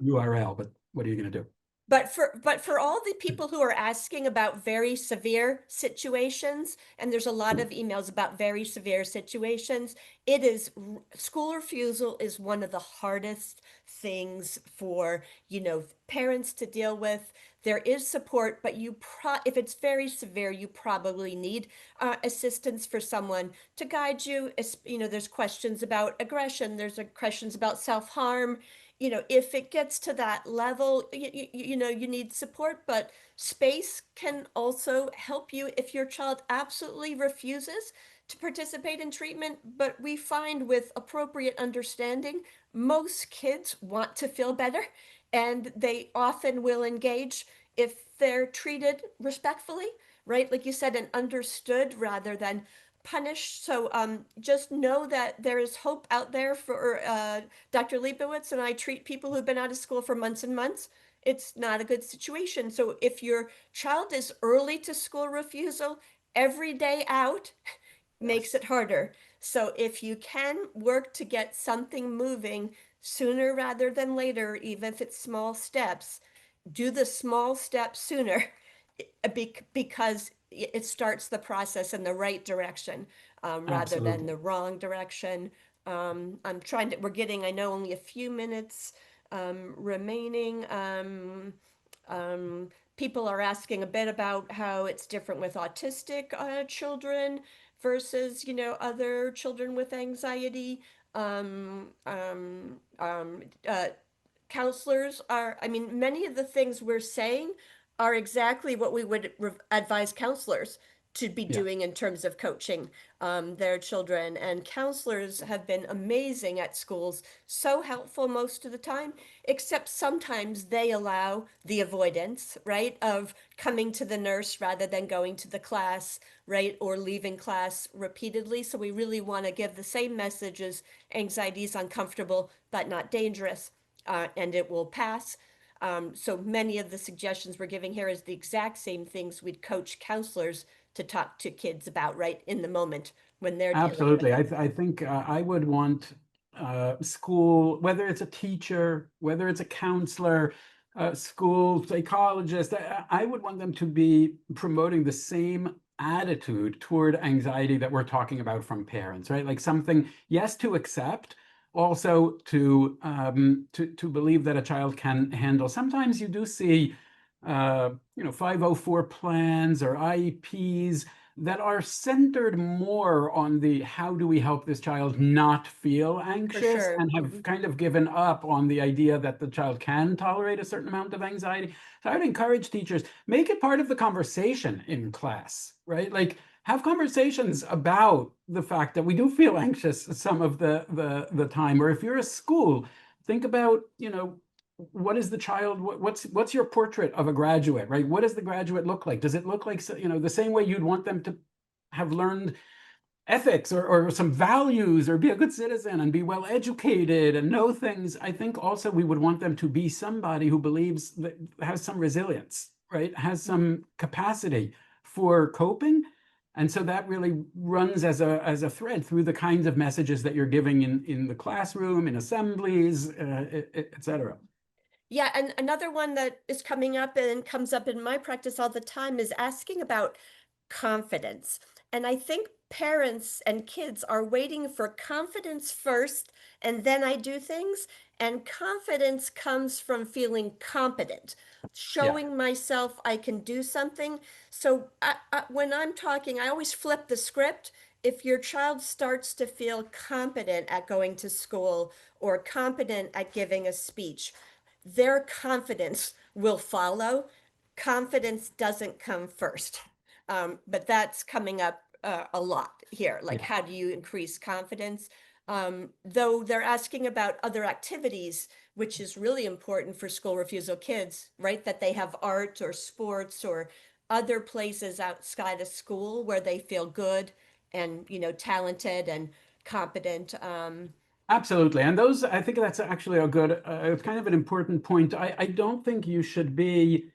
URL, but what are you going to do? But for all the people who are asking about very severe situations, and there's a lot of emails about very severe situations, school refusal is one of the hardest things for, parents to deal with. There is support, but if it's very severe, you probably need assistance for someone to guide you. There's questions about aggression, there's questions about self-harm. If it gets to that level, you need support, but space can also help you if your child absolutely refuses to participate in treatment. But we find with appropriate understanding, most kids want to feel better, and they often will engage if they're treated respectfully, right? Like you said, and understood rather than punished. So just know that there is hope out there for Dr. Lebowitz and I treat people who've been out of school for months and months. It's not a good situation. So if your child is early to school refusal, every day out makes it harder. So if you can work to get something moving sooner rather than later, even if it's small steps, do the small steps sooner because it starts the process in the right direction rather than Absolutely. the wrong direction. We're getting, I know, only a few minutes remaining. People are asking a bit about how it's different with autistic children versus, other children with anxiety. Um, um, um, uh, Counselors many of the things we're saying are exactly what we would advise counselors to be Yeah. doing in terms of coaching their children. And counselors have been amazing at schools, so helpful most of the time, except sometimes they allow the avoidance, right, of coming to the nurse rather than going to the class, right, or leaving class repeatedly. So we really want to give the same message as anxiety is uncomfortable, but not dangerous, and it will pass. So many of the suggestions we're giving here is the exact same things we'd coach counselors to talk to kids about right in the moment when they're dealing with Absolutely. it. I think I would want school, whether it's a teacher, whether it's a counselor, school psychologist, I would want them to be promoting the same attitude toward anxiety that we're talking about from parents, right? Like something, yes, to accept, also to believe that a child can handle. Sometimes you do see 504 plans or IEPs that are centered more on the how do we help this child not feel For anxious, sure. and have kind of given up on the idea that the child can tolerate a certain amount of anxiety. So I would encourage teachers, make it part of the conversation in class, right? Like have conversations about the fact that we do feel anxious some of the time. Or if you're a school, think about, what is the child, what's your portrait of a graduate, right? What does the graduate look like? Does it look like, the same way you'd want them to have learned ethics or some values or be a good citizen and be well educated and know things? I think also we would want them to be somebody who believes that has some resilience, right? Has some capacity for coping. And so that really runs as a thread through the kinds of messages that you're giving in the classroom, in assemblies, et cetera. Yeah, and another one that is coming up and comes up in my practice all the time is asking about confidence. And I think parents and kids are waiting for confidence first, and then I do things. And confidence comes from feeling competent, Yeah. showing myself I can do something. So when I'm talking, I always flip the script. If your child starts to feel competent at going to school or competent at giving a speech, their confidence will follow. Confidence doesn't come first. But that's coming up a lot here. Like, Yeah. how do you increase confidence? Though they're asking about other activities, which is really important for school refusal kids, right? That they have art or sports or other places outside of school where they feel good and, talented and competent. Absolutely. And those, I think that's actually a good, it's kind of an important point. I don't think you should be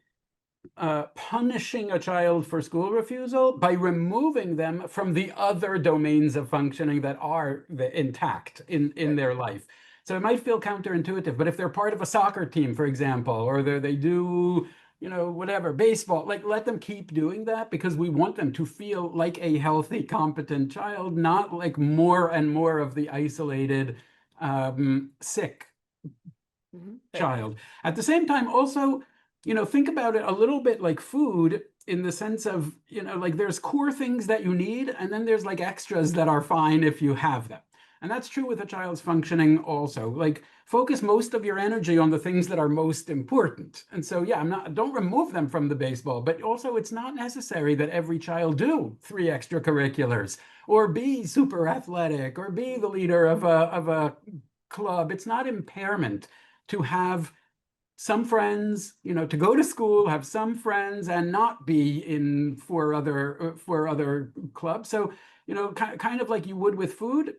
punishing a child for school refusal by removing them from the other domains of functioning that are intact in their life. So it might feel counterintuitive, but if they're part of a soccer team, for example, or they do, whatever, baseball, like let them keep doing that because we want them to feel like a healthy, competent child, not like more and more of the isolated, sick child. At the same time, also, think about it a little bit like food in the sense of, like there's core things that you need, and then there's like extras that are fine if you have them. And that's true with a child's functioning also. Like focus most of your energy on the things that are most important. And so, yeah, don't remove them from the baseball, but also it's not necessary that every child do 3 extracurriculars or be super athletic or be the leader of a club. It's not impairment to have some friends, to go to school, have some friends, and not be in 4 other clubs. So, kind of like you would with food,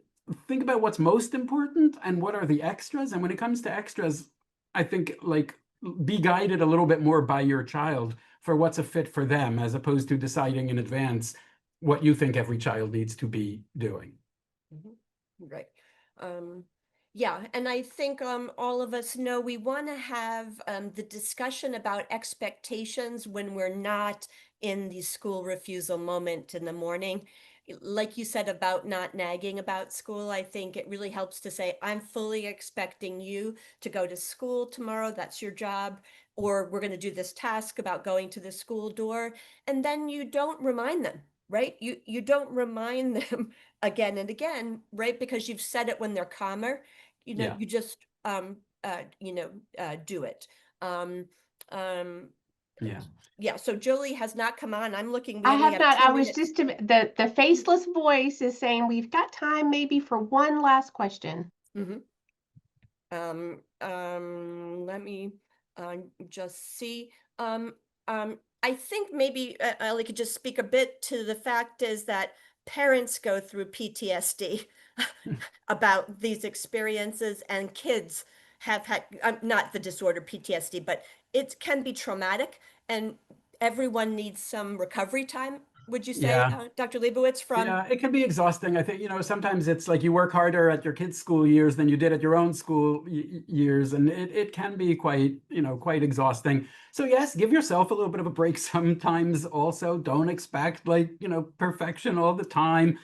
think about what's most important and what are the extras. And when it comes to extras, I think like be guided a little bit more by your child for what's a fit for them, as opposed to deciding in advance what you think every child needs to be doing. Right. Yeah, and I think all of us know we want to have the discussion about expectations when we're not in the school refusal moment in the morning. Like you said about not nagging about school, I think it really helps to say, I'm fully expecting you to go to school tomorrow. That's your job. Or we're going to do this task about going to the school door. And then you don't remind them, right? You don't remind them again and again, right? Because you've said it when they're calmer. Yeah. You just do it. Um, um, Yeah. yeah. So Jolie has not come on. I'm looking. We I only have have not. 2 I was minutes. just the faceless voice is saying we've got time maybe for one last question. Let me just see. I think maybe Ellie could just speak a bit to the fact is that parents go through PTSD about these experiences, and kids have had not the disorder PTSD, but it can be traumatic, and everyone needs some recovery time. Would you say, Yeah. Dr. Leibowitz, from? Yeah, it can be exhausting. I think, sometimes it's like you work harder at your kids' school years than you did at your own school years, and it can be quite exhausting. So yes, give yourself a little bit of a break sometimes also. Don't expect like, perfection all the time.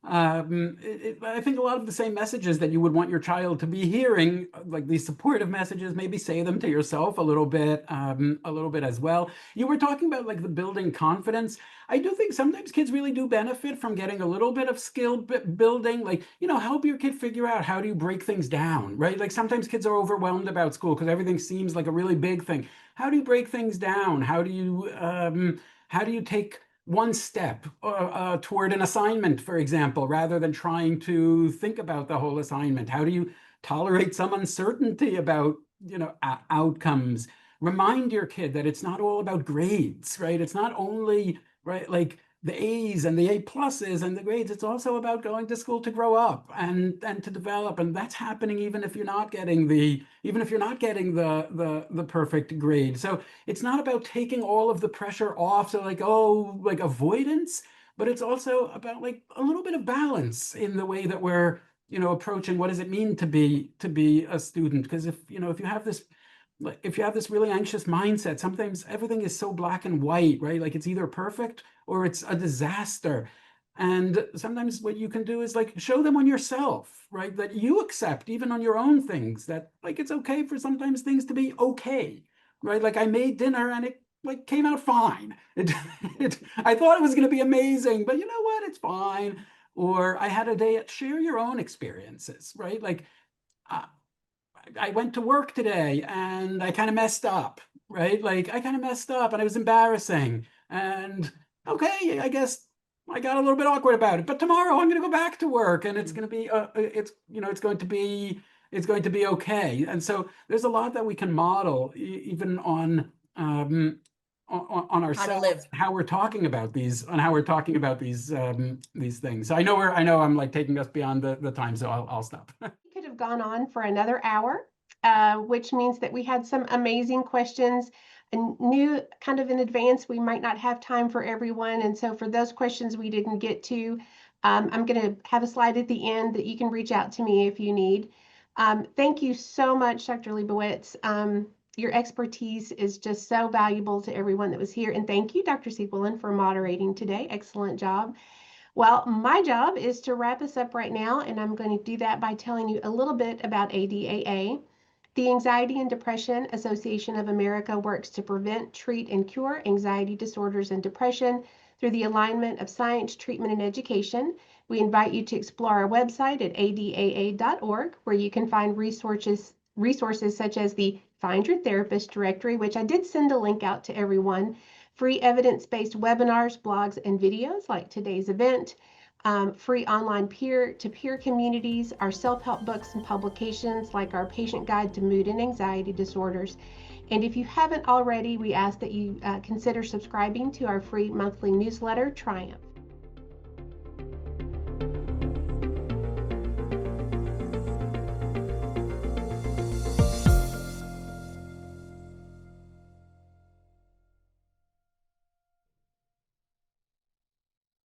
I think a lot of the same messages that you would want your child to be hearing, like these supportive messages, maybe say them to yourself a little bit as well. You were talking about like the building confidence. I do think sometimes kids really do benefit from getting a little bit of skill building, like, help your kid figure out how do you break things down, right? Like sometimes kids are overwhelmed about school because everything seems like a really big thing. How do you break things down? How do you take one step toward an assignment, for example, rather than trying to think about the whole assignment? How do you tolerate some uncertainty about, outcomes? Remind your kid that it's not all about grades, right? It's not only, right, like the A's and the A pluses and the grades. It's also about going to school to grow up and to develop. And that's happening even if you're not getting the perfect grade. So it's not about taking all of the pressure off. So like, oh, like avoidance, but it's also about like a little bit of balance in the way that we're, approaching what does it mean to be a student? Because if you have this really anxious mindset, sometimes everything is so black and white, right? Like it's either perfect or it's a disaster. And sometimes what you can do is like show them on yourself, right? That you accept even on your own things, that like it's okay for sometimes things to be okay, right? Like I made dinner and it like came out fine. I thought it was going to be amazing, but you know what? It's fine. Or I had a day. Share your own experiences, right? Like I went to work today and I kind of messed up, right? Like I kind of messed up and it was embarrassing. And okay, I guess I got a little bit awkward about it. But tomorrow I'm going to go back to work and it's going to be, it's going to be okay. And so there's a lot that we can model even on How to ourselves, live. how we're talking about these, on how we're talking about these things. So I know I'm like taking us beyond the time, so I'll stop. We could have gone on for another hour, which means that we had some amazing questions and knew kind of in advance we might not have time for everyone. And so for those questions we didn't get to, I'm going to have a slide at the end that you can reach out to me if you need. Thank you so much, Dr. Lebowitz. Your expertise is just so valuable to everyone that was here. And thank you, Dr. Siegelin, for moderating today. Excellent job. Well, my job is to wrap us up right now, and I'm going to do that by telling you a little bit about ADAA. The Anxiety and Depression Association of America works to prevent, treat, and cure anxiety disorders and depression through the alignment of science, treatment, and education. We invite you to explore our website at adaa.org, where you can find resources such as the Find Your Therapist directory, which I did send a link out to everyone, free evidence-based webinars, blogs, and videos like today's event, free online peer-to-peer communities, our self-help books and publications like our Patient Guide to Mood and Anxiety Disorders. And if you haven't already, we ask that you consider subscribing to our free monthly newsletter, Triumph.